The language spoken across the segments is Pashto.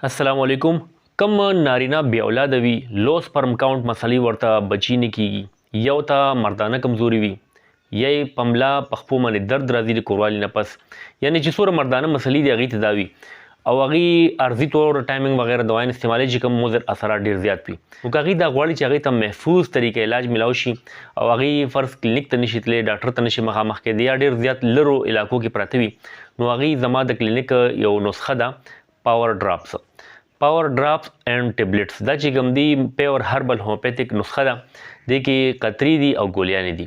السلام علیکم. کم نارینه بې اولاده وي لو سپرم کاونټ مسلې ورته بچی نه کیږي، یو ته مردانه کمزوري وي یا یې په ملا پخپو باندې درد راځي د کوروالي نه پس، یعنې چې څومره مردانه مسلې دي هغې ته دا وي او هغې عرضي طور ټایمنګ وغیره دوايان استعمالوي چې کوم مضر اثرات ډېر زیات وي، نو که هغې دا غواړي چې هغې ته محفوظ طریقه علاج میلاو شي او هغې فرض کلینیک ته نشي تللی، ډاکټر ته نشي مخامخ کېدی یا ډېر زیات لرو علاقو کې پراته وي، نو هغې زما د کلینیک یو نسخه ده پاور ډراپس اینڈ ټیبلټس. دا چې کوم دي پیور هربل هومیوپیتھیک نسخه ده، دې کې قطري دي او ګولیانې دي.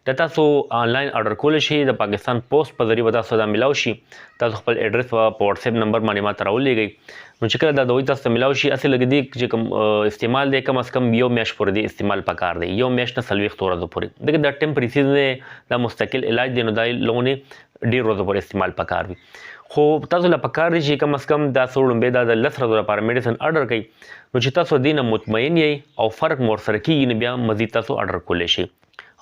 دا تاسو آنلاین آرډر کولی شئ، د پاکستان پوسټ په ذریعه به تاسو دا میلاو شي. تاسو خپل ایډرس په واتس اپ نمبر باندې ماته راولېږئ، نو چې کله دا دوايي تاسو ته میلاو شي هسې لږ دې چې کوم استعمال دی کم از کم یو میاشت پورې دی استعمال پکار دی، یو میاشت نه 40 ورځو پورې. ځکه دا ټیمپرری دی، دا مستقل علاج دی، نو دا لغونې ډېر ورځو پورې استعمال پکار وي. خو تاسو له پکار دی چې کم از کم دا څو لومبې دا د 10 ورځو لپاره میډیسن آرډر کړئ، نو چې تاسو دې نه مطمئن یئ او فرق مو ورسره کېږي نو بیا مزید تاسو آرډر کولی شئ.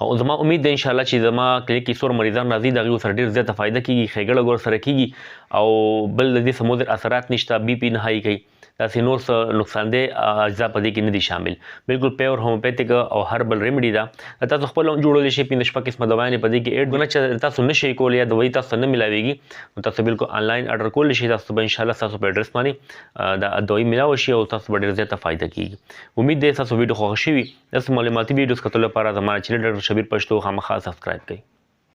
او زما امید ده انشاءالله چې زما کلینیک کې څومره مریضان راځي د هغې ورسره ډېر زیاته فایده کېږي، ښېګړه ورسره کېږي او بل د دې څه مضر اثرات نشته، بي پي نه هایي کوي، داسې نور څه نقصاندې اجزا په دې کې نه دي شامل. بالکل پیور هومیوپیتھیک او هربل ریمډي ده، تاسو خپل هم جوړولی شئ. 15 قسمه دوايانې په دې کې ایډ نه چې تاسو نه شئ کولی یا دوايي تاسو ته نه میلاویږي، نو تاسو بالکل آنلاین آرډر کولی شئ. تاسو به انشاءالله ستاسو په ایډرس باندې دا دوايي میلاوه شي او تاسو به ډېر زیاته فایده کېږي. امید دی ستاسو ویډیو خوښه شوي. داسې معلوماتي ویډیوز کتلو لپاره زما چینل ډاکټر شبیر پښتو خامخا سبسکرایب کړئ.